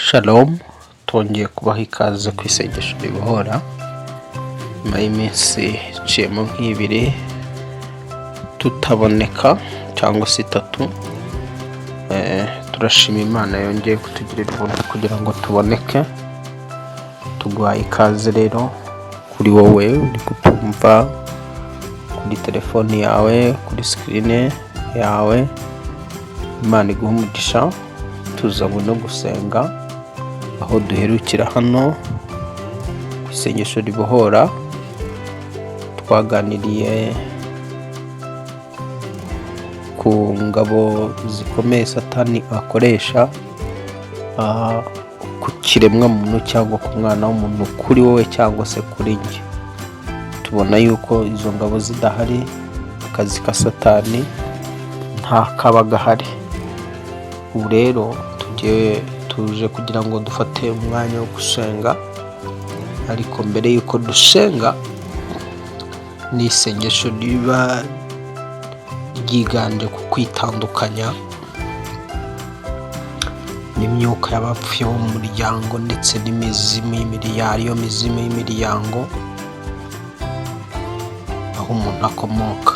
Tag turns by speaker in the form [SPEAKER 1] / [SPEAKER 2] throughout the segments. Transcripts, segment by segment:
[SPEAKER 1] Shalom, twongeye kubaha ikaze ku isengesho ribohora. Nyuma y'iminsi iciyemo nk'ibiri tutaboneka cyangwa se itatu, turashima Imana yongeye kutugirira ubuntu kugira ngo tuboneke. Tuguhaye ikaze rero kuri wowe uri kutumva kuri telefoni yawe, kuri screen yawe. Imana iguha umugisha. Tuzanywe no gusenga, aho duherukira hano ku isengesho ribohora twaganiriye ku ngabo zikomeye Satani akoresha ku kiremwa muntu cyangwa ku mwana w'umuntu, kuri wowe cyangwa se kuri njye. Tubona yuko izo ngabo zidahari, akazi ka Satani nta kaba gahari. Ubu rero tuje kugira ngo dufate umwanya wo gusenga, ariko mbere yuko dusenga ni isengesho riba ryiganje ku kwitandukanya n'imyuka y'abapfuye bo mu muryango ndetse n'imizimu y'imiryango aho umuntu akomoka.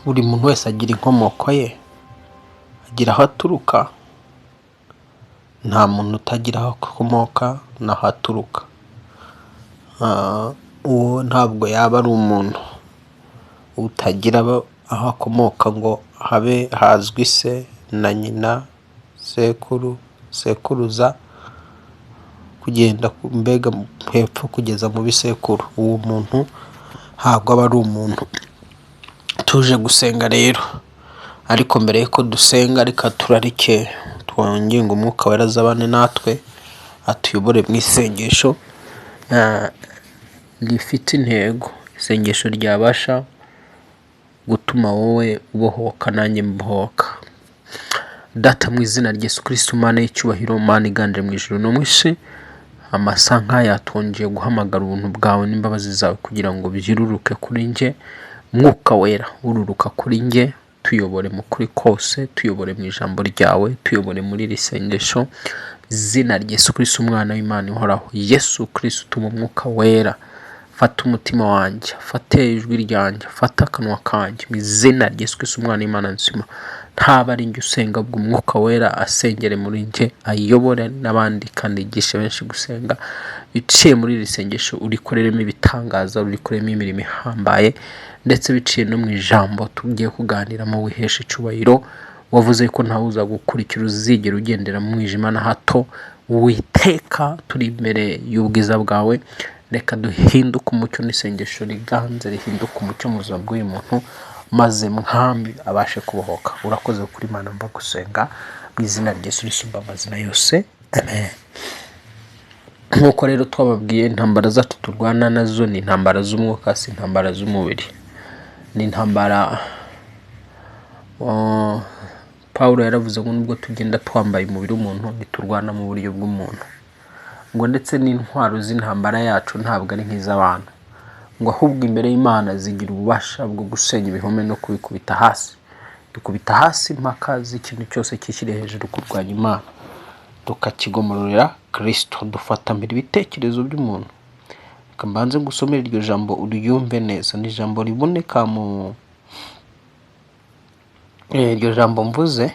[SPEAKER 1] Buri muntu wese agira inkomoko ye, agira aho aturuka. Nta muntu utagira aho akomoka n'aho aturuka. Uwo ntabwo yaba ari umuntu utagira aho akomoka ngo habe hazwi se na nyina, sekuru, sekuruza, kugenda mbega hepfo kugeza mu bisekuru. Uwo muntu ntabwo aba ari umuntu. Tuje gusenga rero, ariko mbere yuko dusenga reka turarike twongere ngo Umwuka Wera azabane natwe, atuyobore mu isengesho rifite intego. Isengesho ryabasha gutuma wowe ubohoka nanjye mbohoka. Data, mu izina rya Yesu Kristo, Mana y'icyubahiro, Mana iganje mu ijuru no mu isi, amasaha nk'aya twongeye guhamagara ubuntu bwawe n'imbabazi zawe kugira ngo byiruruke kuri njye. Mwuka Wera ururuka kuri njye, tuyobore mu kuri kose, tuyobore mu ijambo ryawe, tuyobore muri iri sengesho. Izina rya Yesu Kristo, Umwana w'Imana ihoraho. Yesu Kristo, tuma Umwuka Wera fata umutima wanjye, fata ijwi ryanjye, fata akanwa kanjye. Mu izina rya Yesu Kristo, Umwana w'Imana nzima, ntaba ari njye usenga, ubwo Umwuka Wera asengere muri njye, ayobore n'abandi kandi yigishe benshi gusenga. Biciye muri iri sengesho urikoreremo ibitangaza, urikoreremo imirimo ihambaye, ndetse biciye no mu ijambo tugiye kuganiramo wihesha icyubahiro. Wavuze ko ntawe uza gukurikira uzigera ugendera mu mwijima na hato. Witeka turi imbere y'ubwiza bwawe, reka duhinduke umucyo n'isengesho riganze rihinduke umucyo mu buzima bw'uyu muntu, maze mwami abashe kubohoka. Urakoze kuri Imana, mba gusenga mu izina rya Yesu risumba amazina yose, amen. Nk'uko rero twababwiye, intambara zacu turwana nazo ni intambara z'umwuka, si intambara z'umubiri. Ni intambara Pawulo yaravuze ngo nubwo tugenda twambaye umubiri w'umuntu, ntiturwana mu buryo bw'umuntu. Ngo ndetse n'intwaro z'intambara yacu ntabwo ari nk'iz'abantu, ngo ahubwo imbere y'Imana zigira ububasha bwo gusenya ibihome no kubikubita hasi. Dukubita hasi impaka z'ikintu cyose kishyire hejuru kurwanya Imana, tukakigomororera Kristo. Dufata mbere ibitekerezo by'umuntu. Reka mbanze ngusomere iryo jambo uryumve neza. Ni ijambo riboneka mu iryo jambo mvuze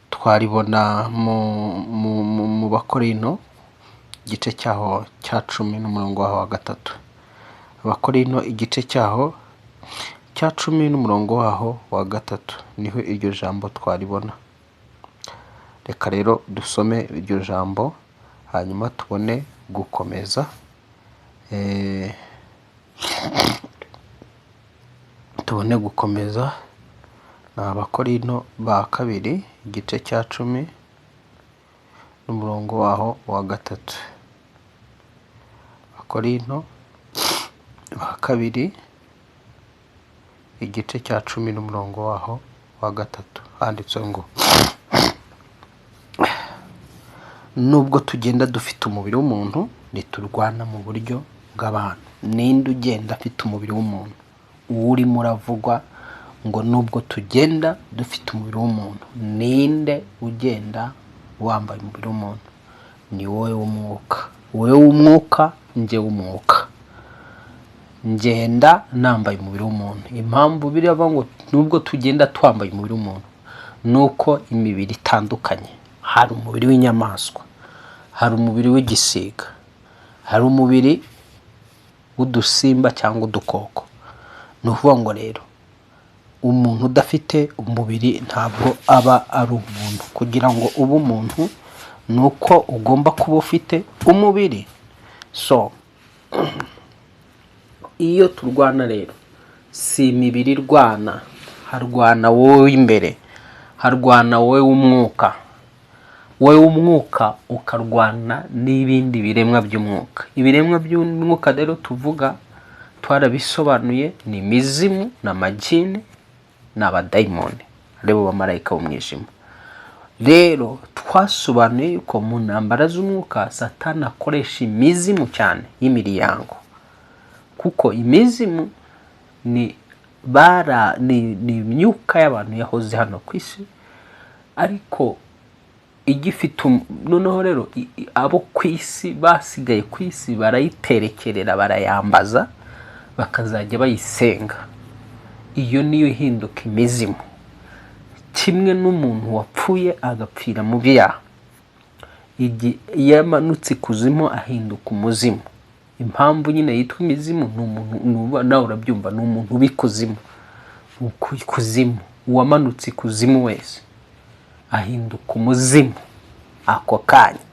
[SPEAKER 1] twaribona mu Bakorino igice cyaho cya 10 n'umurongo waho wa 3. Abakorino igice cyaho cya 10 n'umurongo waho wa 3 niho iryo jambo twaribona. Reka rero dusome iryo jambo hanyuma tubone gukomeza. Tubone gukomeza. Na Abakorino ba kabiri igice cya 10 n'umurongo waho wa 3. Abakorino ba kabiri igice cya 10 n'umurongo waho wa 3 handitse ngo, nubwo tugenda dufite umubiri w'umuntu, ntiturwana mu buryo bw'abantu. Ninde ugenda afite umubiri w'umuntu? Urimo uravugwa ngo nubwo tugenda dufite umubiri w'umuntu, ninde ugenda wambaye umubiri w'umuntu? Ni wowe w'umwuka, wowe w'umwuka, njye w'umwuka, ngenda nambaye umubiri w'umuntu. Impamvu biraba ngo nubwo tugenda twambaye umubiri w'umuntu, nuko imibiri itandukanye. Hari umubiri w'inyamaswa, hari umubiri w'igisiga, hari umubiri w'udusimba cyangwa udukoko. Ni ukuvuga ngo rero umuntu udafite umubiri ntabwo aba ari umuntu. Kugira ngo ube umuntu nuko ugomba kuba ufite umubiri. So iyo turwana rero, si imibiri irwana, harwana wowe imbere, harwana wowe w'umwuka. Wowe w'umwuka ukarwana n'ibindi biremwa by'umwuka. Ibiremwa by'umwuka rero tuvuga twarabisobanuye, ni imizimu n'amajini n'abadayimoni, aribo bamarayika b'umwijima. Rero twasobanuye yuko mu ntambara z'umwuka Satani akoresha imizimu cyane y'imiryango, kuko imizimu ni imyuka y'abantu yahoze hano ku isi, ariko igifite noneho rero abo ku isi basigaye ku isi barayiterekerera, barayambaza, bakazajya bayisenga. Iyo niyo ihinduka imizimu. Kimwe n'umuntu wapfuye agapfira mu byaha, iyo yamanutse ikuzimu ahinduka umuzimu. Impamvu nyine yitwa imizimu, ni umuntu, nawe urabyumva, ni umuntu ubikuzimu. Kuzimu, uwamanutse ikuzimu wese ahinduka umuzimu ako kanya.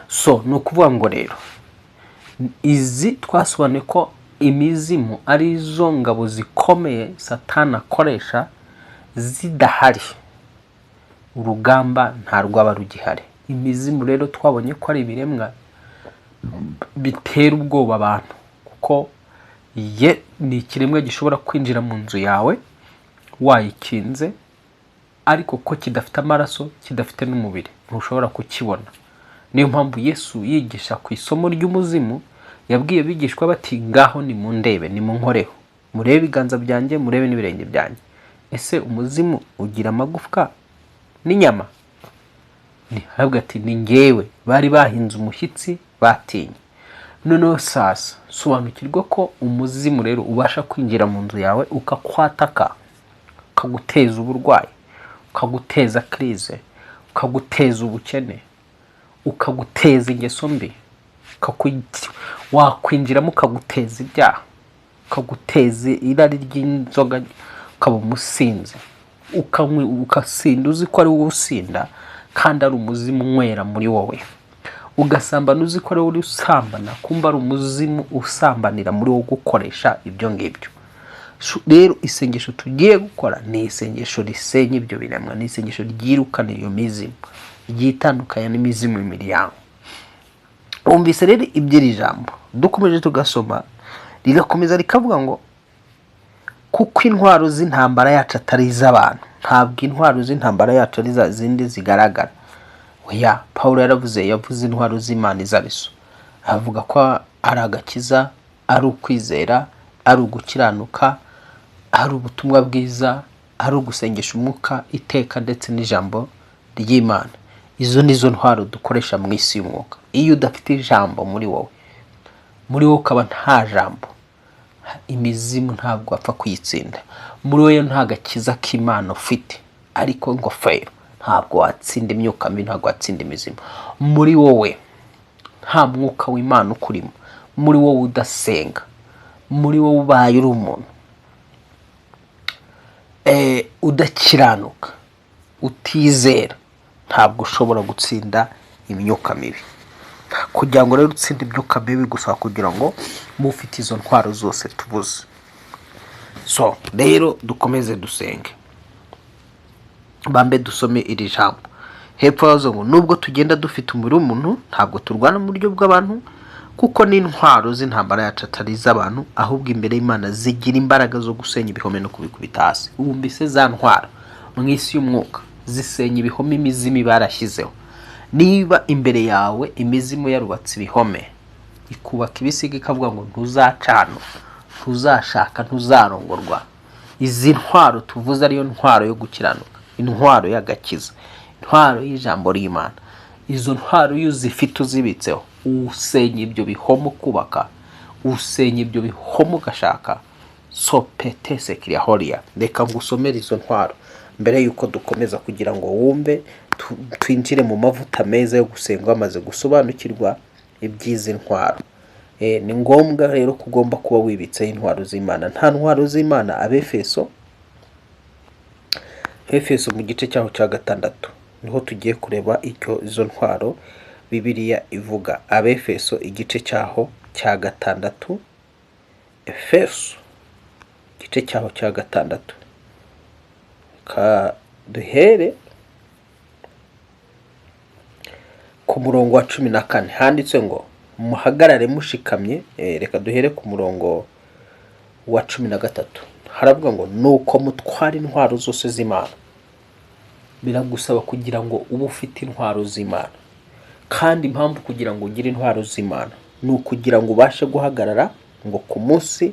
[SPEAKER 1] So ni ukuvuga ngo rero izi twasobanuye ko imizimu ari izo ngabo zikomeye Satani akoresha. Zidahari urugamba nta rwaba rugihari. Imizimu rero twabonye ko ari ibiremwa bitera ubwoba abantu, kuko ni ikiremwa gishobora kwinjira mu nzu yawe wayikinze, ariko ko kidafite amaraso, kidafite n'umubiri, ntushobora kukibona. Niyo mpamvu Yesu yigisha ku isomo ry'umuzimu yabwiye bigishwa bati, ngaho nimundebe, nimunkoreho, murebe ibiganza byanjye, murebe n'ibirenge byanjye. Ese umuzimu ugira amagufwa n'inyama? Ntihabwa ati, ni ngewe. Bari bahinze umushyitsi, batinye. Noneho sasa sobanukirwa ko umuzimu rero ubasha kwinjira mu nzu yawe ukakwataka, ukaguteza uburwayi, ukaguteza krize, ukaguteza ubukene, ukaguteza ingeso mbi, wakwinjiramo ukaguteza ibyaha, ukaguteza irari ry'inzoga, ukaba umusinzi, ukasinda uzi ko ari wowe usinda, kandi ari umuzimu unywera muri wowe. Ugasambana uzi ko ari wowe usambana, kumva ari umuzimu usambanira muri wowe, gukoresha ibyo ngibyo. Rero isengesho tugiye gukora ni isengesho risenya ibyo biremwa, ni isengesho ryirukana iyo mizimu, ryitandukanya n'imizimu y'imiryango. Umvise rero iby'iri jambo dukomeje tugasoma, rirakomeza rikavuga ngo kuko intwaro z'intambara yacu atari iz'abantu. Ntabwo intwaro z'intambara yacu ari za zindi zigaragara. Oya, Pawulo yavuze intwaro z'Imana izo arizo. Avuga ko ari agakiza, ari ukwizera, ari ugukiranuka, ari ubutumwa bwiza, ari ugusengesha umwuka iteka, ndetse n'ijambo ry'Imana. Izo nizo ntwaro dukoresha mu isi y'umwuka. Iyo udafite ijambo muri wowe ukaba nta jambo, imizimu ntabwo apfa kuyitsinda. Muri wowe nta gakiza k'Imana ufite, ariko ingofero, ntabwo watsinda imyuka mibi, ntabwo watsinda imizimu. Muri wowe nta mwuka w'Imana ukurimo, muri wowe udasenga, muri wowe ubaye uri umuntu udakiranuka, utizera, ntabwo ushobora gutsinda imyuka mibi. Kugira ngo rero utsinde imyuka mibi gusaba kugira ngo mufite izo ntwaro zose tubuze. So rero dukomeze dusenge, bambe dusome iri jambo. Hepfo yazo ngo nubwo tugenda dufite umubiri w'umuntu, ntabwo turwana mu buryo bw'abantu, kuko n'intwaro z'intambara yacu atari iz'abantu, ahubwo imbere y'Imana zigira imbaraga zo gusenya ibihome no kubikubita hasi. Ubumbise za ntwaro mu isi y'umwuka zisenya ibihome imizimu barashyizeho. Niba imbere yawe imizimu yarubatse ibihome, ikubaka ibisiga ikavuga ngo ntuzacana, ntuzashaka, ntuzarongorwa, izi ntwaro tuvuze ariyo ntwaro yo gukiranuka, intwaro y'agakiza, intwaro y'ijambo ry'Imana. Izo ntwaro iyo uzifite uzibitseho, usenya ibyo bihomo kubaka, usenya ibyo bihomo ugashaka. So petese kirihoria. Reka ngusomere izo ntwaro mbere yuko dukomeza kugira ngo wumve twinjire mu mavuta meza yo gusenga amaze gusobanukirwa ibyizi ntwaro. Ni ngombwa rero kugomba kuba wibitse intwaro z'Imana. Nta ntwaro z'Imana. Efeso mu gice cyaho cya 6 niho tugiye kureba icyo izo ntwaro Bibiliya ivuga. Efeso igice cyaho cya 6, Efeso igice cyaho cya 6, duhere ku murongo wa 14 handitse ngo muhagarare mushikamye. Reka duhere ku murongo wa 13. Haravuga ngo nuko mutwara intwaro zose z'Imana. Biragusaba kugira ngo ube ufite intwaro z'Imana, kandi impamvu kugira ngo ugire intwaro z'Imana ni ukugira ngo ubashe guhagarara ngo ku munsi,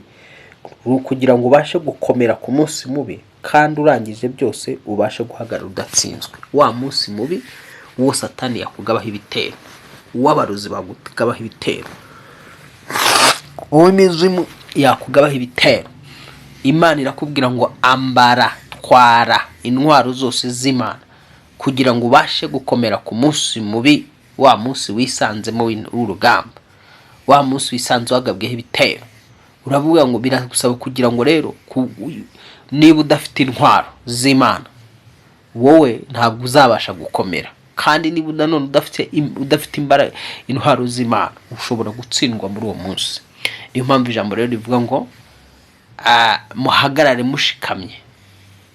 [SPEAKER 1] kugira ngo ubashe gukomera ku munsi mubi, kandi urangije byose ubashe guhagarara udatsinzwe. Wa munsi mubi wo Satani yakugabaho ibitero, uw'abarozi bagugabaho ibitero, uw'imizimu yakugabaho ibitero, Imana irakubwira ngo ambara, twara intwaro zose z'Imana kugira ngo ubashe gukomera ku munsi mubi, wa munsi wisanzemo w'urugamba, wa munsi wisanze wagabweho ibitero. Uravuga ngo biragusaba kugira ngo rero niba udafite intwaro z'Imana wowe ntabwo uzabasha gukomera, kandi niba nanone udafite imbaraga intwaro z'Imana ushobora gutsindwa muri uwo munsi. Niyo mpamvu ijambo rero rivuga ngo muhagarare mushikamye.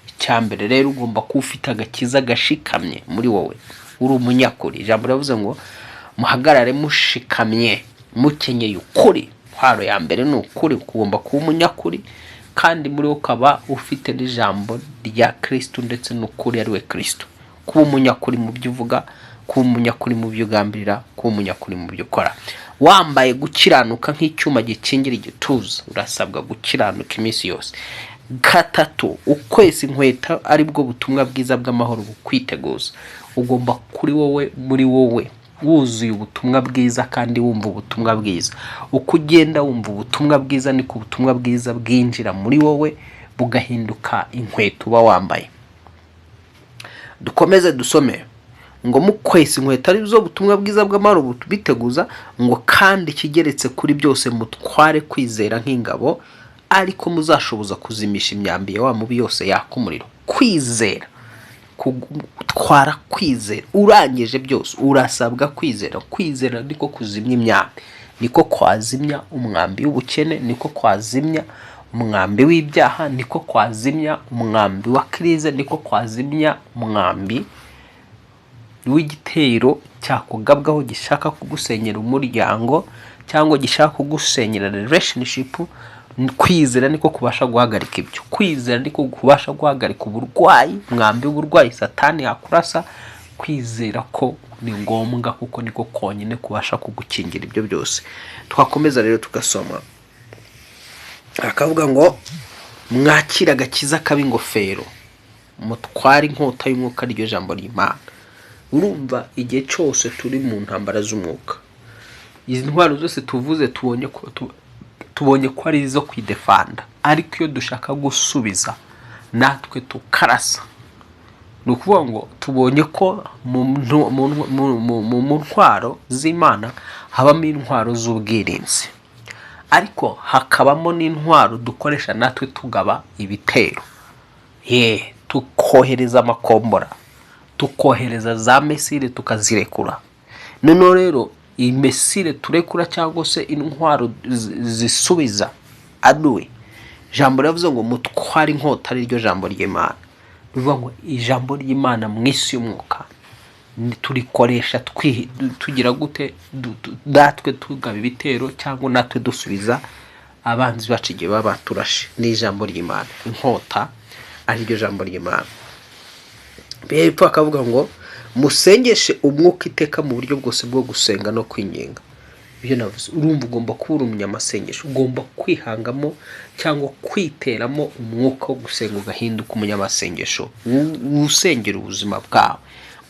[SPEAKER 1] Icyambere rero ugomba kuba ufite agakiza gashikamye muri wowe, uri umunyakuri. Ijambo rivuze ngo muhagarare mushikamye, mukenyeye ukuri. Intwaro ya mbere ni ukuri, ugomba kuba umunyakuri, kandi muri wowe ukaba ufite n'ijambo rya Kristo ndetse n'ukuri ari we Kristo. Kuba umunyakuri mu byo uvuga, kuba umunyakuri mu byo ugambirira, kuba umunyakuri mu byo ukora. Wambaye gukiranuka nk'icyuma gikingira igituza. Urasabwa gukiranuka iminsi yose. 3, ukwezi inkweta ari bwo butumwa bwiza bw'amahoro bukwiteguza. Ugomba kuri wowe, muri wowe wuzuye ubutumwa bwiza kandi wumva ubutumwa bwiza. Uko ugenda wumva ubutumwa bwiza niko ubutumwa bwiza bwinjira muri wowe bugahinduka inkweto uba wambaye. Dukomeze dusome ngo mukwezi inkweta ari zo butumwa bwiza bw'amahoro bubiteguza, ngo kandi kigeretse kuri byose mutware kwizera nk'ingabo, ariko muzashoboza kuzimisha imyambi ya wa mubi yose yaka umuriro. Kwizera, kutwara kwizera. Urangije byose urasabwa kwizera. Kwizera niko kuzimya imyambi, niko kwazimya umwambi w'ubukene, niko kwazimya umwambi w'ibyaha, niko kwazimya umwambi wa krize, niko kwazimya umwambi w'igitero cyakugabwaho gishaka kugusenyera umuryango cyangwa gishaka kugusenyera relationship. Kwizera niko kubasha guhagarika ibyo. Kwizera niko kubasha guhagarika uburwayi, mwambi w'uburwayi Satani yakurasa. Kwizera ko ni ngombwa kuko niko konyine kubasha kugukingira ibyo byose. Twakomeza rero tugasoma, akavuga ngo mwakira agakiza kab'ingofero, mutware inkota y'umwuka ryo jambo ry'Imana. Urumva igihe cyose turi mu ntambara z'umwuka, izi ntwaro zose tuvuze tubonye ko ari izo kwidefanda, ariko iyo dushaka gusubiza natwe tukarasa. Ni ukuvuga ngo tubonye ko mu ntwaro z'Imana habamo intwaro z'ubwirinzi, ariko hakabamo n'intwaro dukoresha natwe tugaba ibitero. Tukohereza amakombora, tukohereza za mesile tukazirekura. None rero iyi mesile turekura cyangwa se intwaro zisubiza aduwe, jambo rivuze ngo mutware inkota ari ryo jambo ry'Imana. Bivuga ngo ijambo ry'Imana mu isi y'umwuka turikoresha tugira gute? Natwe tugaba ibitero cyangwa natwe dusubiza abanzi bacu igihe baba baturashe. Ni ijambo ry'Imana, inkota ari ryo jambo ry'Imana. Bepfo akavuga ngo musengeshe umwuka iteka mu buryo bwose bwo gusenga no kwinginga. ibyo navuze. Urumva ugomba kuba umunyamasengesho, ugomba kwihangamo cyangwa kwiteramo umwuka wo gusenga ugahinduka umunyamasengesho usengera ubuzima bwawe.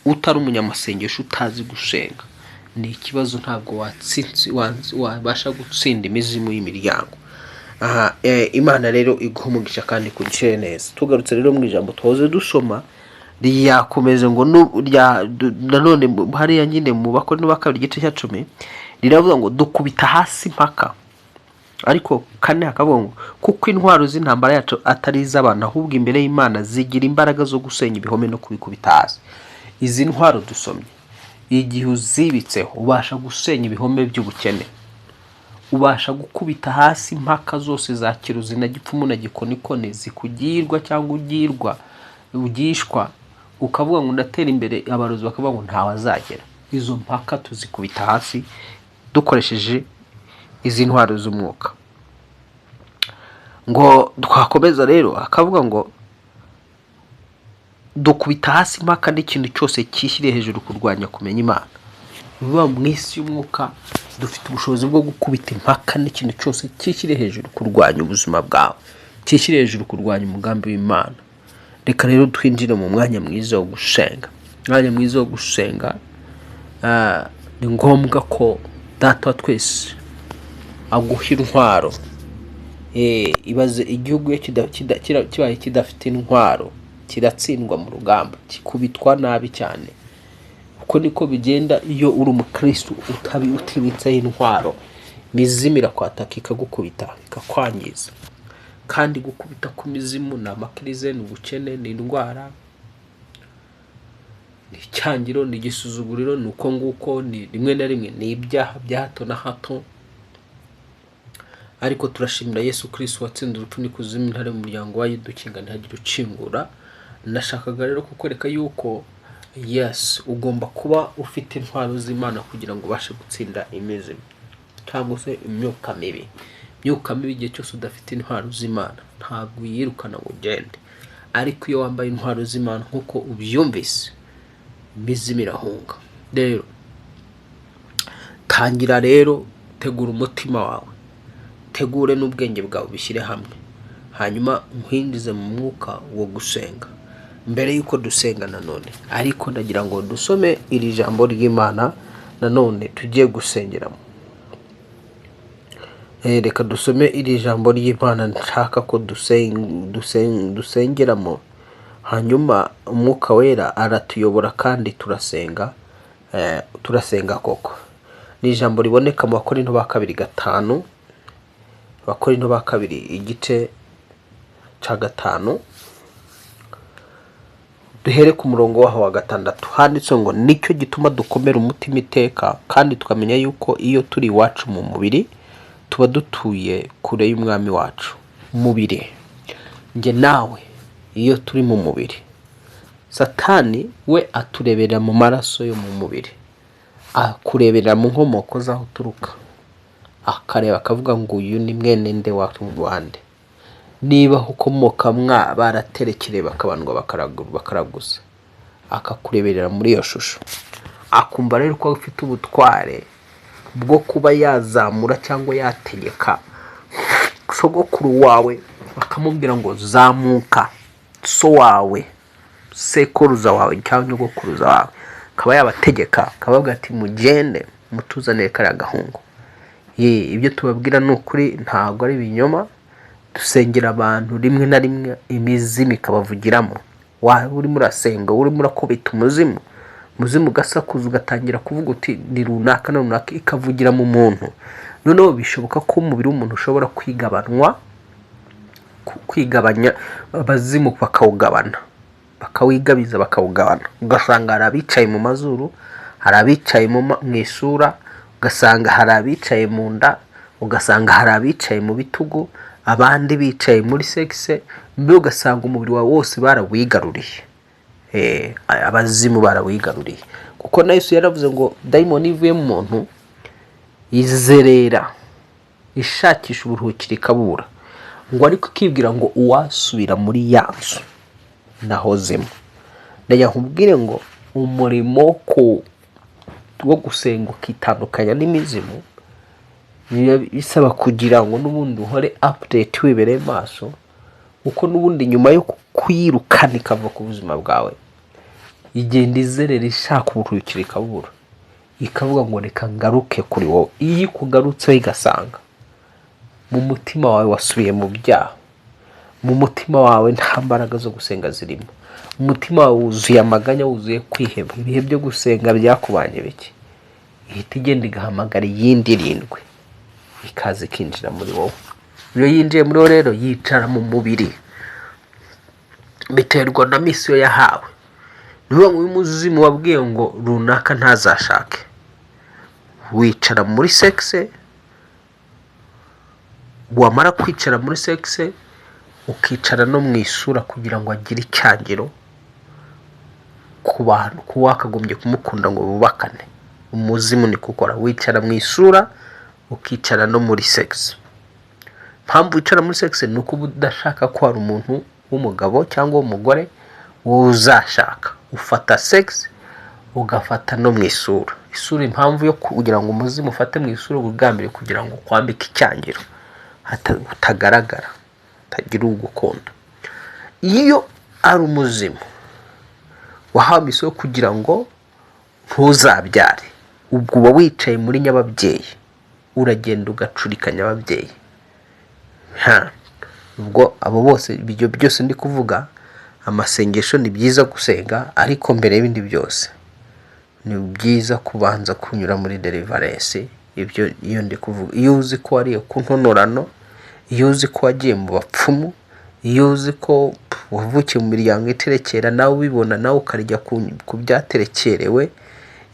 [SPEAKER 1] Utari umunyamasengesho utazi gusenga ni ikibazo, ntabwo wabasha gutsinda imizimu y'imiryango. Imana rero iguha umugisha kandi kugihe neza. Tugarutse rero mu ijambo twahoze dusoma ryakomeze ngo nanone hariya nyine mu Bakora ba kabiri igice cya 10 riravuga ngo dukubita hasi mpaka, ariko kane hakavuga ngo kuko intwaro z'intambara yacu atari iz'abantu ahubwo imbere y'Imana zigira imbaraga zo gusenya ibihome no kubikubita hasi. Izi ntwaro dusomye, igihe uzibitseho ubasha gusenya ibihome by'ubukene, ubasha gukubita hasi impaka zose za kiruzi na gipfumu na gikonikoni zikugirwa cyangwa ugishwa, ukavuga ngo ndatera imbere, abarozi bakavuga ngo ntawazagera. Izo mpaka tuzikubita hasi dukoresheje izi ntwaro z'umwuka. Ngo twakomeza rero akavuga ngo dukubita hasi impaka n'ikintu cyose cyishyiriye hejuru kurwanya kumenya Imana. Biba mu isi y'umwuka dufite ubushobozi bwo gukubita impaka n'ikintu cyose cyishyiriye hejuru kurwanya ubuzima bwawe, cyishyiriye hejuru kurwanya umugambi w'Imana. Reka rero twinjire mu mwanya mwiza wo gusenga. Mwanya mwiza wo gusenga, ni ngombwa ko Data wa twese aguha intwaro. Ibaze igihugu kibaye kidafite intwaro kiratsindwa mu rugamba, kikubitwa nabi cyane. Uko niko bigenda iyo uri umukristo utibitseho intwaro, mizimira kwataka ikagukubita ikakwangiza. Kandi gukubita ku mizimu ni amakirize, ni ubukene, ni indwara, ni icyangiro, ni igisuzuguriro, ni uko nguko, ni rimwe na rimwe ni ibyaha bya hato na hato. Ariko turashimira Yesu Kristo watsinze urupfu n'ikuzimu, intare mu muryango wayo dukinga ntihagire ucingura. Nashakaga rero kukwereka yuko yes, ugomba kuba ufite intwaro z'Imana kugira ngo ubashe gutsinda imizimu cyangwa se imyuka mibi. Imyuka mibi igihe cyose udafite intwaro z'Imana ntabwo yirukana ngo ugende, ariko iyo wambaye intwaro z'Imana nkuko ubyumvise, imizimu irahunga. Rero tangira rero, tegura umutima wawe, tegure n'ubwenge bwawe, bishyire hamwe, hanyuma uhindize mu mwuka wo gusenga. Mbere yuko dusenga nanone, ariko ndagira ngo dusome iri jambo ry'Imana nanone tugiye gusengeramo. Reka dusome iri jambo ry'Imana nshaka ko dusengeramo, hanyuma umwuka wera aratuyobora kandi turasenga koko. Ni ijambo riboneka mu Bakora ba kabiri 5, Bakora ba kabiri igice cya 5, duhere ku murongo waho wa 6. Handitse ngo nicyo gituma dukomera umutima iteka kandi tukamenya yuko iyo turi iwacu mu mubiri tuba dutuye kure y'umwami wacu. Mubiri nge nawe iyo turi mu mubiri, Satani we aturebera mu maraso yo mu mubiri, akurebera mu nkomoko zaho turuka, akareba akavuga ngo uyu ni mwene nde wa Rwanda. Niba ukomokamwa baraterekere bakabandwa bakaraguza, akakureberera muri iyo shusho, akumva rero ko ufite ubutware bwo kuba yazamura cyangwa yategeka sogokuru wawe, akamubwira ngo zamuka, so wawe, sekuruza wawe cyangwa nyogokuruza wawe, akaba yabategeka, akabavuga ati mugende mutuzanire kariya gahungu. Ibyo tubabwira ni ukuri, ntabwo ari ibinyoma. Dusengera abantu rimwe na rimwe imizimu ikabavugiramo. Waba urimo urasenga, urimo urakubita umuzimu ugasakuza, ugatangira kuvuga uti ni runaka na runaka, ikavugira mu muntu. Noneho bishoboka ko umubiri w'umuntu ushobora kwigabanya, abazimu bakawugabana, bakawigabiza bakawugabana. Ugasanga hari abicaye mu mazuru, hari abicaye mu isura, ugasanga hari abicaye mu nda, ugasanga hari abicaye mu bitugu, abandi bicaye muri sexe, mbe ugasanga umubiri wawe wose barawigaruriye. Abazimu barawigaruriye, kuko na Yesu yaravuze ngo daimoni ivuye mu muntu izerera ishakisha uburuhukiro ikabura, ngo ariko ikibwira ngo uwasubira muri yanzu nahozemo. Ndagira nkubwire ngo umurimo wo gusenga ukitandukanya n'imizimu bisaba kugira ngo n'ubundi uhore update wibereye maso, uko n'ubundi nyuma yo kuyirukana ikava ku buzima bwawe igenda izerera ishaka uburuhukiro ikabura, ikavuga ngo reka ngaruke kuri wowe. Iyo kugarutseho igasanga mu mutima wawe wasubiye mu byaha, mu mutima wawe nta mbaraga zo gusenga zirimo, umutima wawe wuzuye amaganya, wuzuye kwiheba, ibihe byo gusenga byakubanye bike, ihita igenda igahamagara iyindi irindwi ikaza ikinjira muri wowe. Iyo yinjiye muri wowe rero yicara mu mubiri, biterwa na misiyo yahawe. Niba umuzimu wabwiye ngo runaka ntazashake, wicara muri sexe, wamara kwicara muri sexe ukicara no mu isura kugira ngo agire icyangiro ku bantu, ku wakagombye kumukunda ngo bubakane. Umuzimu ni gukora, wicara mu isura ukicara no muri sexe. Mpamvu wicara muri sexe ni uko udashaka ko hari umuntu w'umugabo cyangwa w'umugore wowe uzashaka. Ufata sexe ugafata no mu isura. Isura impamvu yo kugira ngo umuzimu ufate mu isura ubugambire kugira ngo kwambike icyangiro utagaragara, utagira ugukunda. Iyo ari umuzimu wahawe misiyo kugira ngo ntuzabyare, ubwo uba wicaye muri nyababyeyi, uragenda ugacurika nyababyeyi. Ubwo abo bose ibyo byose ndi kuvuga, amasengesho ni byiza gusenga, ariko mbere y'ibindi byose ni byiza kubanza kunyura muri deliverance. Ibyo iyo ndi kuvuga, iyo uzi ko wariye ku ntonorano, iyo uzi ko wagiye mu bapfumu, iyo uzi ko wavukiye mu miryango iterekera nawe ubibona nawe ukarya ku byaterekerewe,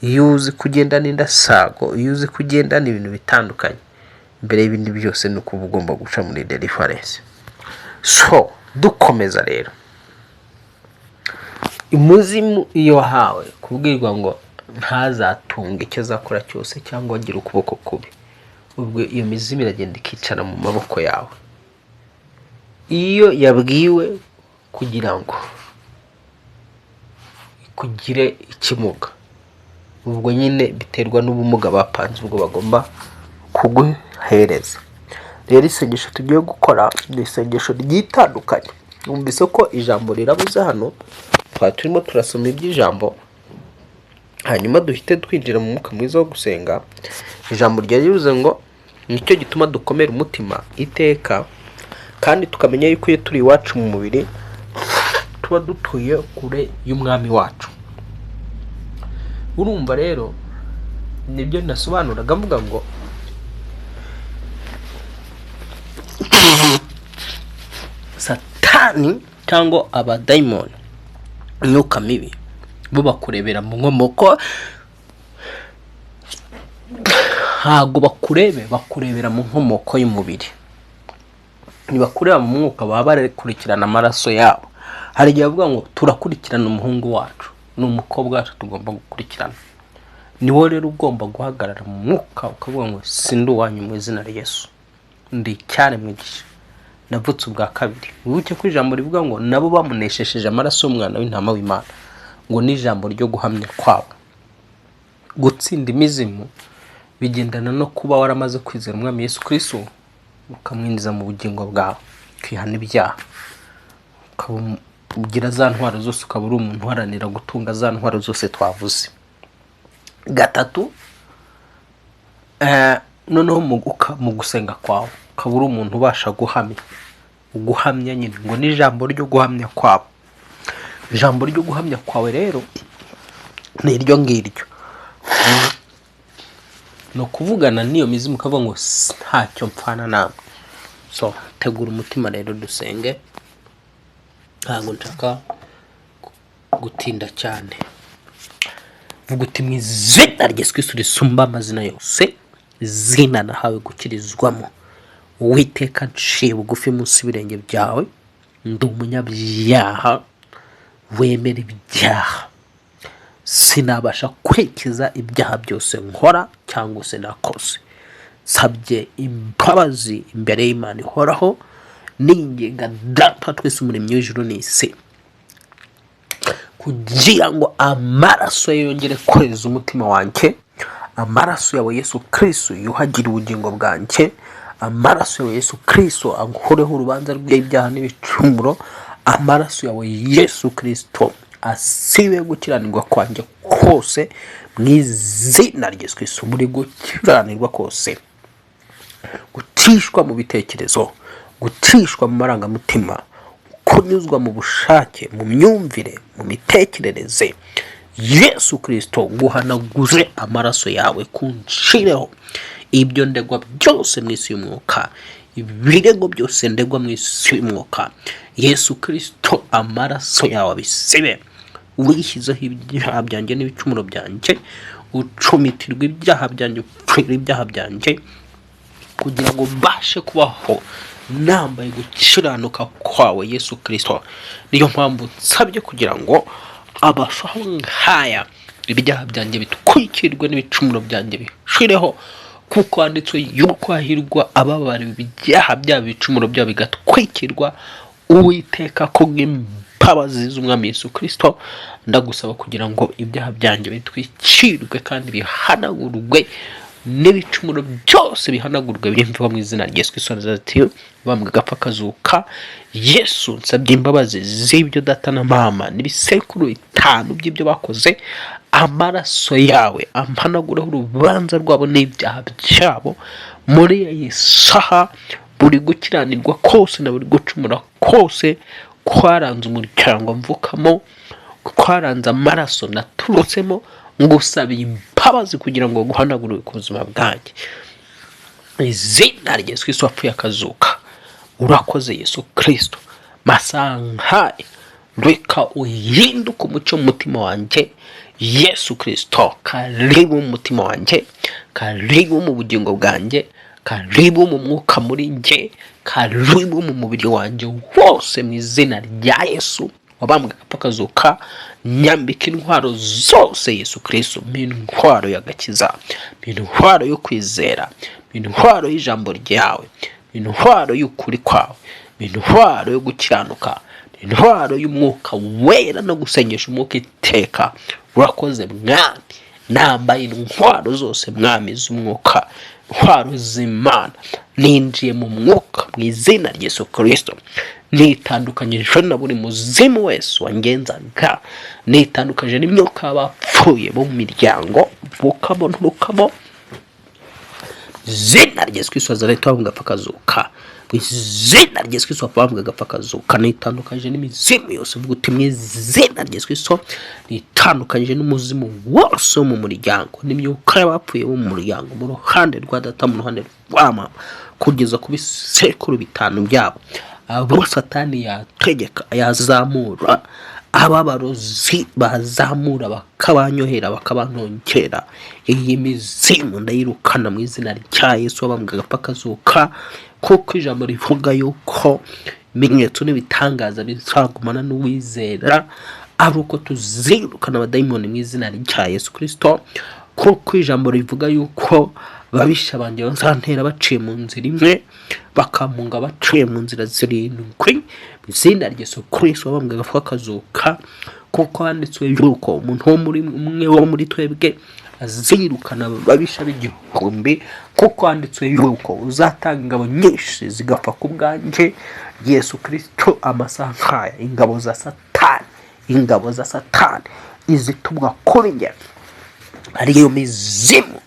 [SPEAKER 1] iyo uzi kugenda n'indasago, iyo uzi kugenda n'ibintu bitandukanye, mbere y'ibindi byose ni uko ugomba guca muri deliverance. So dukomeza rero, umuzimu iyo wahawe kubwirwa ngo ntazatunga icyo azakora cyose cyangwa agira ukuboko kubi, ubwo iyo mizimu iragenda ikicara mu maboko yawe. Iyo yabwiwe kugira ngo kugire ikimuga, ubwo nyine biterwa n'ubumuga bapanze ubwo bagomba kuguhereza. Rero isengesho tugiye gukora ni isengesho ryitandukanye. Numvise ko ijambo rirabuze hano, turimo turasoma iby'ijambo, hanyuma duhite twinjira mu mwuka mwiza wo gusenga. Ijambo ryarivuze ngo nicyo gituma dukomera umutima iteka, kandi tukamenya yuko iyo turi iwacu mu mubiri tuba dutuye kure y'umwami wacu. Urumva rero nibyo nasobanuraga mvuga ngo Satani cyangwa abadayimoni, imyuka mibi, bo bakurebera mu nkomoko, ntago bakurebera mu nkomoko y'umubiri. Nibakureba mu mwuka baba barakurikirana amaraso yabo. Hari igihe bavuga ngo turakurikirana umuhungu wacu, ni umukobwa wacu tugomba gukurikirana. Ni wowe rero ugomba guhagarara mu mwuka ukavuga ngo sindi uwanyu mu izina rya Yesu, ndi icyaremwe gishya, navutse ubwa kabiri. Wibuke ko ijambo rivuga ngo nabo bamuneshesheje amaraso y'umwana w'intama w'Imana, ngo ni ijambo ryo guhamya kwabo. Gutsinda imizimu bigendana no kuba waramaze kwizera umwami Yesu Kristo, ukamwinjiza mu bugingo bwawe, kwihana ibyaha, ukagira za ntwaro zose, ukaba uri umuntu uharanira gutunga za ntwaro zose twavuze. Gatatu, noneho mu gusenga kwawe ukaba uri umuntu ubasha guhamya nyine, ngo ni ijambo ryo guhamya kwabo. Ijambo ryo guhamya kwawe rero ni iryo ngiryo, no kuvugana n'iyo mizimu ukavuga ngo ntacyo mpfana namwe. So tegura umutima rero dusenge, ntabwo nshaka gutinda cyane. Vuga uti mu izina rya Yesu Kristo risumba amazina yose, izina nahawe gukirizwamo. Uwiteka nciye bugufi munsi y'ibirenge byawe, ndi umunyabyaha wemera ibyaha, sinabasha kwikiza ibyaha byose nkora cyangwa se nakoze. Sabye imbabazi imbere y'Imana ihoraho, ninginga Data twese umuremyi w'ijuru n'isi, kugira ngo amaraso yongere kweza umutima wanjye, amaraso yawe Yesu Kristo yuhagira ubugingo bwanjye, amaraso yawe Yesu Kristo ankureho urubanza rw'ibyaha n'ibicumuro, amaraso yawe Yesu Kristo asibe gukiranirwa kwanjye kose mu izina rya Yesu Kristo. Muri gukiranirwa kose, gutishwa mu bitekerezo, gutishwa mu marangamutima, kunyuzwa mu bushake, mu myumvire, mu mitekerereze, Yesu Kristo guhanaguze amaraso yawe kunshireho ibyo ndegwa byose mu isi y'umwuka, ibirego byose ndegwa mu isi y'umwuka. Yesu Kristo amaraso yawe bisibe, wishyizeho ibyaha byanjye n'ibicumuro byanjye, ucumitirwa ibyaha byanjye, upfira ibyaha byanjye, kugira ngo mbashe kubaho nambaye gukiranuka kwawe Yesu Kristo. Niyo mpamvu nsabye kugira ngo abashaho nkaya ibyaha byanjye bitwikirwe n'ibicumuro byanjye bishireho, kuko handitswe yuko hahirwa ababariwe ibyaha byabo, ibicumuro byabo bigatwikirwa. Uwiteka kubw'imbabazi z'umwami Yesu Kristo, ndagusaba kugira ngo ibyaha byanjye bitwikirwe kandi bihanagurwe, n'ibicumuro byose bihanagurwe byimva mu izina rya Yesu Kristo Nazareti, bambwa agapfa kazuka. Yesu nsabye imbabazi z'ibyo data na mama n'ibisekuru 5 by'ibyo bakoze, amaraso yawe ampanagureho urubanza rwabo n'ibyaha byabo muri iyi saha. Buri gukiranirwa kose na buri gucumura kose kwaranze umuryango mvukamo, kwaranze amaraso naturutsemo, ngusaba imbabazi kugira ngo guhanagurwe ku buzima bwanjye. Izina rya Yesu Kristo wapfuye akazuka, urakoze Yesu Kristo. Masanhaye reka uhinduke umucyo mu mutima wanjye Yesu Kristo. Karibu mu mutima wanjye, karibu mu bugingo bwanjye, karibu mu mwuka muri njye, karibu mu mubiri wanjye wose mu izina rya Yesu wabambwe agapfa kazuka. Nyambika intwaro zose Yesu Kristo, intwaro y'agakiza, intwaro yo kwizera, intwaro y'ijambo ryawe, intwaro y'ukuri kwawe, intwaro yo gukiranuka, intwaro y'umwuka wera no gusengesha umwuka iteka. Urakoze mwami, nambaye intwaro zose mwami z'umwuka, intwaro z'Imana. Ninjiye mu mwuka mu izina rya Yesu Kristo, nitandukanyije na buri muzimu wese wangenzaga, nitandukanyije n'imyuka y'abapfuye bo mu miryango Ukomokamo n'Ukomokamo. Izina rya Yesu Kristo Nazareti wabambwe agapfa kazuka, mu izina rya Yesu Kristo wabambwe agapfa kazuka. Nitandukanyije n'imizimu yose, vuga uti mu izina rya Yesu Kristo nitandukanyije n'umuzimu wose wo mu muryango, n'imyuka y'abapfuye bo mu muryango, mu ruhande rwa data, mu ruhande rwa mama, kugeza ku bisekuru 5 byabo. Abo Satani yategeka yazamura, ababarozi bazamura bakabanyohera bakabantongera, iyi mizimu ndayirukana mu izina rya Yesu wabambwe agapfa kazuka. Kuko ijambo rivuga yuko ibimenyetso n'ibitangaza bizagumana n'uwizera, ari uko tuzirukana abadayimoni mu izina rya Yesu Kristo. Kuko ijambo rivuga yuko babisha banjye bazantera baciye mu nzira imwe, bakamunga baciye mu nzira 7 mu izina rya Yesu Kristo wabambwe agapfa kazuka. Kuko handitswe yuko umuntu wo muri umwe wo muri twebwe azirukana babisha b'igihumbi. Kuko handitswe yuko uzatanga ingabo nyinshi zigapfa ku bwanjye Yesu Kristo. Amasankaya ingabo za Satani izitumwa kuri njye, ariyo mizimu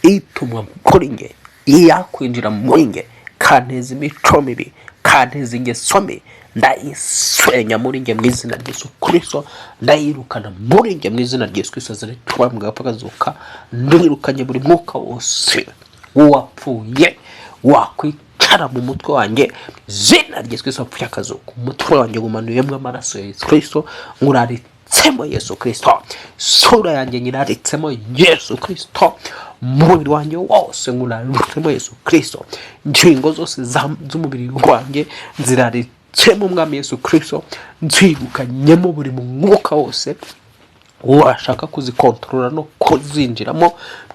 [SPEAKER 1] itumwa kuri njye, yakwinjira muri njye kanteza imico mibi, kanteza ingeso mbi, ndayisenya muri njye mu izina rya Yesu Kristo. Ndayirukana muri njye mu izina rya Yesu Kristo Nazareti wabambwe agapfa kazuka. Ndirukanye buri mwuka wose wapfuye wakwicara mu mutwe wanjye, izina rya Yesu Kristo wapfuye akazuka. Umutwe wanjye gumanuyemo amaraso ya Yesu Kristo, nguraritsemo Yesu Kristo. Sura yanjye nyiraritsemo Yesu Kristo, umubiri wanjye wose nguraritsemo Yesu Kristo. Ingingo zose z'umubiri wanjye nziraritsemo umwami Yesu Kristo. Nzirukanyemo buri mwuka wose washaka kuzikontorora no kuzinjiramo,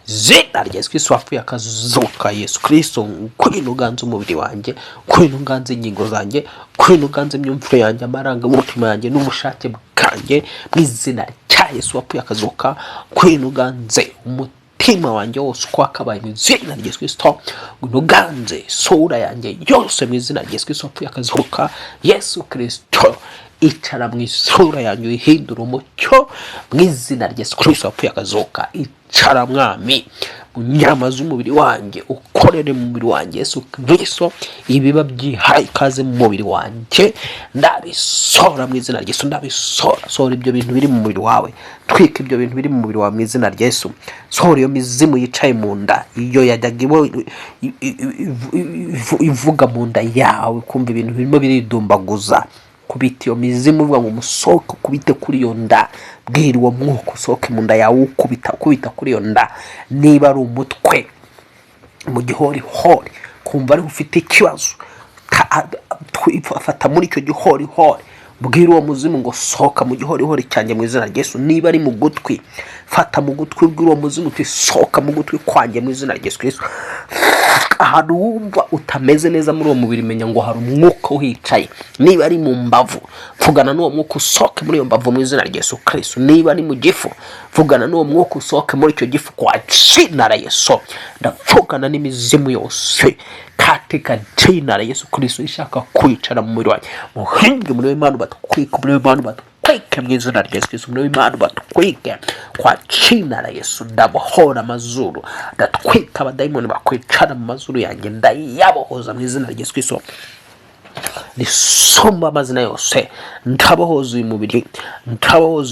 [SPEAKER 1] izina rya Yesu Kristo wapfuye akazuka. Yesu Kristo kwino ganze umubiri wanjye, kwino ganze ingingo zanjye, kwino ganze imyumvire yanjye, amarangamutima yanjye n'ubushake bwanjye, mu izina rya Yesu wapfuye akazuka. Kwino ganze umutima umutima wanjye wose uko wakabaye mu izina rya Yesu Kristo, unuganze sura yanjye yose mu izina rya Yesu Kristo wapfuye akazuka. Yesu Kristo icara mu isura yanjye uyihindura umucyo mu izina rya Yesu Kristo wapfuye akazuka. Icara mwami mu nyama z'umubiri wanjye, ukorere mu mubiri wanjye Yesu Kristo. Ibiba byihaye ikaze mu mubiri wanjye ndabisora mu izina rya Yesu, ndabisora. Sora ibyo bintu biri mu mubiri wawe, twika ibyo bintu biri mu mubiri wawe mu izina rya Yesu. Sora iyo mizimu yicaye mu nda, iyo yajyaga ivuga mu nda yawe kumva ibintu birimo biridumbaguza. Kubita iyo mizimu uvuga ngo musohoke, kubite kuri iyo nda. Bwira uwo mwuka usohoke mu nda yawe, ukubita kuri iyo nda. Niba ari umutwe mu gihorihori kumva ari ufite ikibazo, fata muri icyo gihorihori, bwira uwo muzimu ngo sohoka mu gihorihori cyanjye mu izina rya Yesu. Niba ari mu gutwi, fata mu gutwi, bwira uwo muzimu uti sohoka mu gutwi kwanjye mu izina rya Yesu Kristo. Ahantu wumva utameze neza muri uwo mubiri, menya ngo hari umwuka uhicaye. Niba ari mu mbavu, vugana n'uwo mwuka usohoke muri iyo mbavu mu izina rya Yesu Kristo. Niba ari mu gifu, vugana n'uwo mwuka usohoke muri icyo gifu kwa jina la Yesu. Ndavugana n'imizimu yose katika jina la Yesu Kristo ishaka kwicara mu mubiri wanjye. Muhinge muri w'Imana batwike, muri w'Imana batwike mu izina rya Yesu Kristo. Muri w'Imana batwike kwa jina la Yesu. Ndabohora amazuru, ndatwika abadayimoni bakwicara mu mazuru yanjye, ndayabohoza mu izina rya Yesu Kristo. Nisomba amazina yose, ndabohoza uyu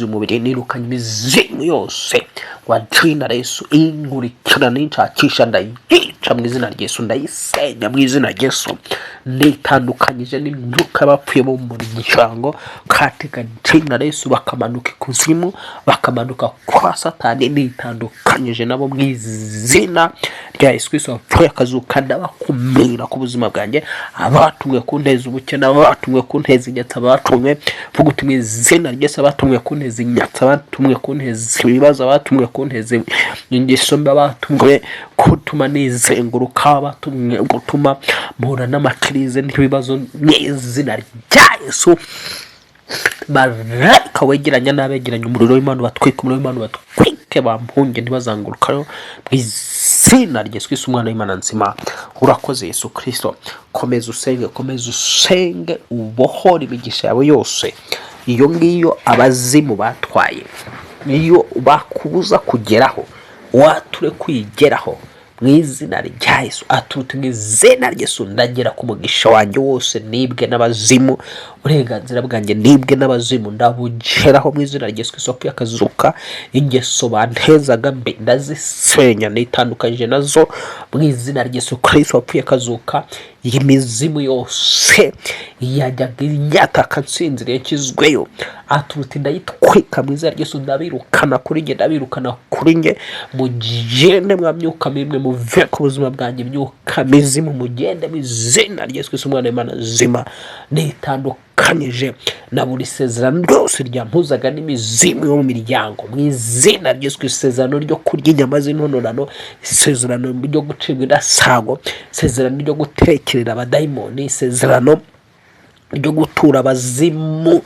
[SPEAKER 1] mubiri, nirukanye imizimu yose wa jina la Yesu. Inkurikirana n'inshakisha ndayica mu izina rya Yesu, ndayisenya mu izina rya Yesu. Nitandukanyije n'imyuka bapfuye mu muryango katika jina la Yesu, bakamanuka ikuzimu, bakamanuka kwa Satani. Nitandukanyije nabo mu izina rya Yesu Kristo wapfuye akazuka. Ndabakumira ku buzima bwanjye, abatumwe kunteza ubukene, abatumwe kunteza inyatsi, abatumwe vuga uti mu izina rya Yesu, abatumwe kunteza inyatsi, abatumwe kunteza ibibazo, abatumwe kunteza ingeso mbi, abatumwe gutuma nizenguruka, abatumwe gutuma mpura n'amakirize n'ibibazo mu izina rya Yesu. Marayika wegeranya n'abegeranya umuriro w'Imana batwike, umuriro w'Imana batwike, bampunge ntibazangurukayo mu izina rya Yesu Kristo umwana w'Imana nzima. Urakoze Yesu Kristo. Komeza usenge, ubohore imigisha yawe yose. Iyo ngiyo abazimu batwaye, iyo bakubuza kugeraho, wature kwigeraho mu izina rya Yesu. Aturute mu izina rya Yesu. Ndagera ku mugisha wanjye wose, nibwe n'abazimu, uburenganzira bwanjye nibwe n'abazimu, ndabugeraho mu izina rya Yesu Kristo wapfuye akazuka. Ingeso bantezaga mbi ndazisenya, nitandukanyije nazo mu izina rya Yesu Kristo wapfuye akazuka. Iyi mizimu yose yajyaga inyataka nsinziriye nkizweyo, aturute ndayitwika mu izina rya Yesu. Ndabirukana kuri nge, mugende mwamyuka mimwe, muve ku buzima bwanjye, myuka mizimu mugende mu izina rya Yesu Kristo umwana w'Imana nzima. Nitandukanyije na buri sezerano ryose ryampuzaga n'imizimu yo mu miryango mu izina rya Yesu Kristo. Isezerano ryo kurya inyama z'intonorano, isezerano ryo gucibwa indasago, isezerano ryo gutekerera abadayimoni, isezerano ryo gutura abazimu,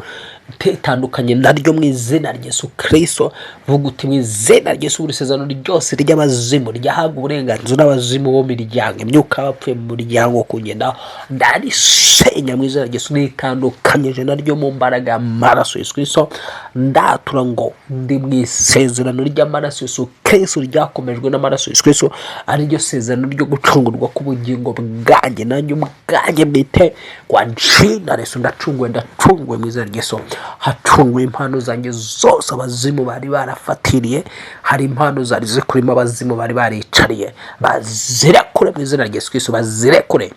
[SPEAKER 1] tetandukanye naryo mu izina rya Yesu Kristo. Vuga uti mu izina rya Yesu, buri sezerano ryose ry'abazimu ryahaga uburenganzira abazimu bo miryango, imyuka bapfuye mu muryango kugenda, ndarisenya mu izina rya Yesu. Nitandukanyije naryo mu mbaraga y'amaraso Yesu Kristo. Ndatura ngo ndi mu isezerano ry'amaraso Yesu Kristo, ryakomejwe n'amaraso Yesu Kristo, ari ryo sezerano ryo gucungurwa k'ubugingo bwanjye, nanjye ubwanjye bwite kwa jina la Yesu. Ndacunguwe mu izina rya Yesu. Hacunguwe impano zanjye zose abazimu bari barafatiriye. Hari impano zari zikurimo abazimu bari baricariye, bazirekure mu izina rya Yesu Kristo, bazirekure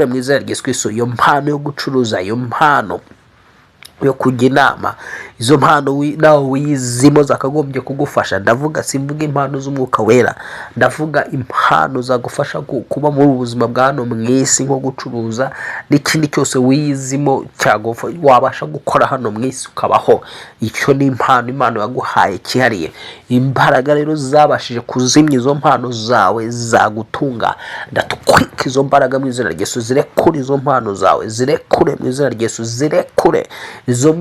[SPEAKER 1] mu izina rya Yesu Kristo. Iyo mpano yo gucuruza, iyo mpano yo kujya inama, izo mpano nawe wizimo zakagombye kugufasha. Ndavuga simvuga impano z'umwuka wera, ndavuga impano zagufasha kuba muri ubuzima bwa hano mu isi, nko gucuruza n'ikindi cyose wizimo wabasha gukora hano mu isi ukabaho. Icyo ni impano yaguhaye cyihariye. Imbaraga rero zabashije kuzimya izo mpano zawe zagutunga, ndatwika izo mbaraga mu izina rya Yesu. Zirekure izo mpano zawe, zirekure mu izina rya Yesu, zirekure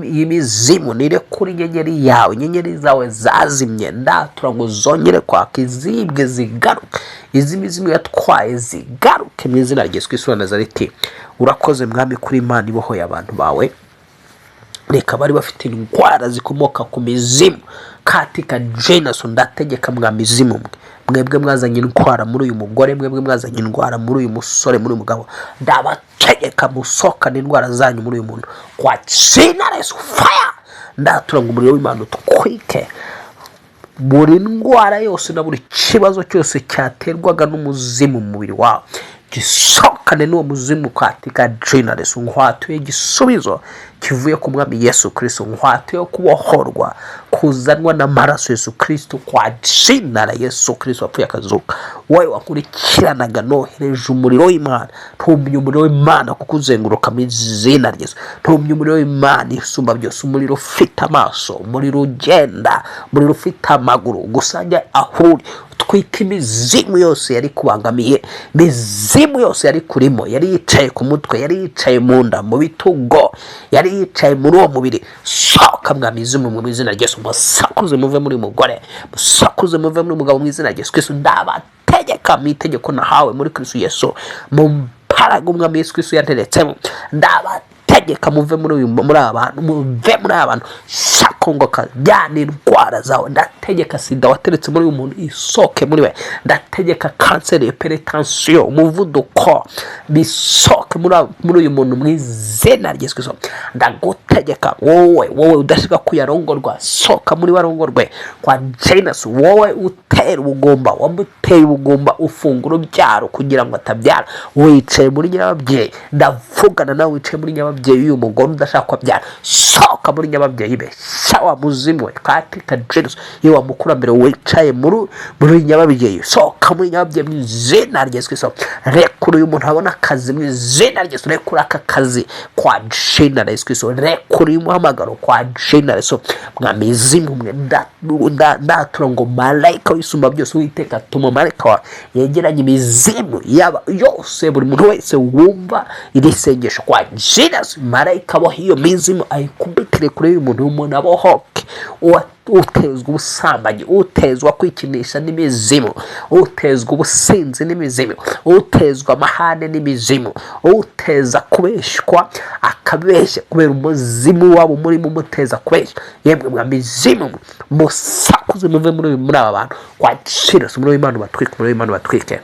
[SPEAKER 1] imizimu nirekure inyenyeri yawe, inyenyeri zawe zazimye ndatura ngo zongere kwaka, izibwe zigaruke, iz'imizimu yatwaye zigaruke mu izina rya Yesu Kristo wa Nazareti. Urakoze mwami kuri Imana ibohoye abantu bawe. Reka bari bafite indwara zikomoka ku mizimu katika Jenaso, ndategeka mwa mizimu mwe, mwebwe mwazanye indwara muri uyu mugore, mwebwe mwazanye indwara muri uyu musore, muri uyu mugabo, ndabategeka musokane indwara zanyu muri uyu muntu kwa jina la Yesu. Fire! Ndatura ngo umuriro w'Imana utwike buri ndwara yose na buri kibazo cyose cyaterwaga n'umuzimu mu mubiri wawe, gisokane n'uwo muzimu katika jina la Yesu. Nkwatuye igisubizo kivuye ku mwami Yesu Kristo, nkwatuye kubohorwa kuzanwa n'amaraso Yesu Kristo kwa jina la Yesu Kristo wapfuye akazuka. Wowe wakurikiranaga nohereje umuriro w'Imana, ntumye umuriro w'Imana kukuzenguruka mu izina rya Yesu, ntumye umuriro w'Imana isumba byose, umuriro ufite amaso, umuriro ugenda, umuriro ufite amaguru, gusanya ahuri twika imizimu yose yari kubangamiye, imizimu yose yari kurimo, yari yicaye ku mutwe, yari yicaye mu nda, mu bitugo, yari yicaye muri uwo mubiri, soka mwa mizimu mu izina rya Yesu. Musakuze muve muri mugore, musakuze muve muri mugabo mu izina rya Yesu Kristo. Ndabategeka mu itegeko nahawe muri Kristo Yesu, mu mbaraga umwami Yesu Kristo yanteretsemo, ndabategeka muve muri abantu, muve muri abantu, sakongoka byana indwara zawe. Ndategeka sida wateretse muri uyu muntu isoke muri we, ndategeka kanseri, hypertension, umuvuduko bisoke muri uyu muntu mu izina rya Yesu Kristo. Ndagutegeka wowe udashaka kuyarongorwa, soka muri warongorwe kwa Jenaso. Wowe utera ubugomba, wamuteye ubugomba ufungura ubyaro kugira ngo atabyara, wicaye muri nyababyeyi, ndavugana nawe wicaye muri nyababyeyi uyu mugore udashaka kubyara, soka muri nyababyeyi be, sawa muzimu we katika Jenaso. Yewe wamukurambere wicaye muri nyababyeyi, soka muri nyababyeyi mu izina rya Yesu Kristo. Rekura uyu muntu abona akazi mu izina rya Yesu, rekura aka kazi kwa jina la Yesu Kristo, rekura uyu muhamagaro kwa jina la Yesu. Mwa mizimu mwe ndatura ngo marayika w'isumba byose Uwiteka tuma marayika wawe yegeranye imizimu yaba yose, buri muntu wese wumva iri sengesho kwa jina la Yesu, marayika bo hiyo mizimu ayikubitire kure y'uyu muntu, umuntu abohoke, utezwa ubusambanyi, utezwa kwikinisha n'imizimu, utezwa ubusinzi n'imizimu, utezwa amahane n'imizimu, uteza kubeshywa akabeshya kubera umuzimu wabo murimo umuteza kubeshya. Yemwe mwa mizimu musakuze muve muri aba bantu kwa Jenaso. Umuriro w'Imana batwike, umuriro w'Imana batwike.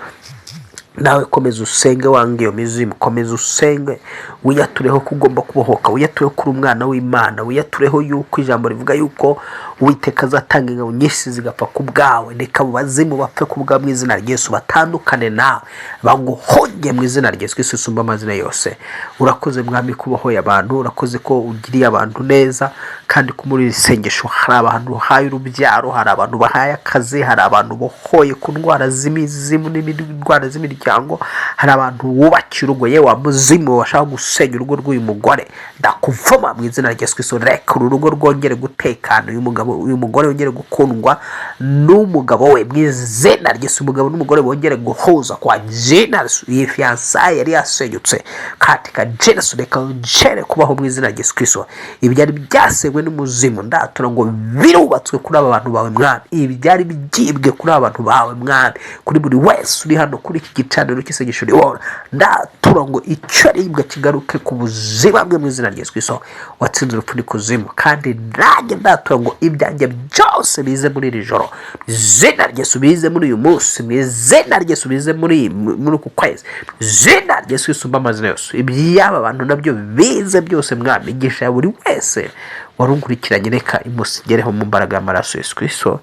[SPEAKER 1] Nawe komeza usenge wange iyo mizimu, komeza usenge wiyatureho kugomba kubohoka, wiyatureho kuri umwana w'Imana, wiyatureho yuko ijambo rivuga yuko Uwiteka azatanga ingabo nyinshi zigapfa ku bwawe. Reka abo bazimu bapfe ku bwawe mu izina rya Yesu, batandukane nawe, baguhonge mu izina rya Yesu Kristo usumba amazina yose. Urakoze mwami kubohoye abantu, urakoze ko ugiriye abantu neza, kandi ko muri iri sengesho hari abantu bahaye urubyaro, hari abantu bahaye akazi, hari abantu bohoye ku ndwara z'imizimu n'indwara z'imiryango, hari abantu wubakiye urugo. Yewe muzimu washaka gusenya urugo rw'uyu mugore, ndakuvuma mu izina rya Yesu Kristo. Reka uru rugo rwongere gutekana, uyu mugore wongere gukundwa n'umugabo we mu izina rya Yesu. Umugabo n'umugore bongere guhuza kwa Jenaso. Iyi fiançailles yari yasenyutse katika Jenaso, reka ongere kubaho mu izina rya Yesu Kristo. Ibyari byasengwe n'umuzimu ndatura ngo birubatswe kuri aba bantu bawe mwami, ibyari byibwe kuri aba bantu bawe mwami, kuri buri wese uri hano kuri iki gicaniro cy'isengesho riwora, ndatura ngo icyo aribwa kigaruke ku buzima bwe mu izina rya Yesu Kristo watsinze urupfu n'ikuzimu. Kandi nanjye ndatura ngo ibyanjye byose bize muri iri joro, mu izina rya Yesu, bize muri uyu munsi, mu izina rya Yesu, bize muri uku kwezi, mu izina rya Yesu usumba amazina yose. Iby'aba bantu nabyo bize byose mwami, igisha ya buri wese warunkurikiranye, reka imusigereho mu mbaraga y'amaraso Yesu Kristo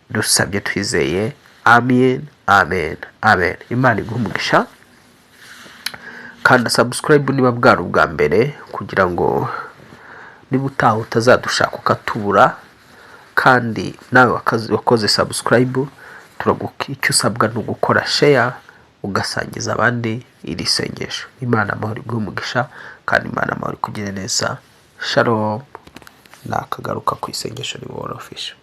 [SPEAKER 1] dusabye twizeye, amen, amen, amen. Imana iguhe umugisha, kanda subscribe niba bwari ubwa mbere, kugira ngo niba utaha utazadushaka ukatubura. Kandi nawe wakoze subscribe, icyo usabwa ni ugukora share ugasangiza abandi iri sengesho. Imana amahoro iguhe umugisha, kandi Imana amahoro ikugire neza. Shalom, nakagaruka ku isengesho riwora official.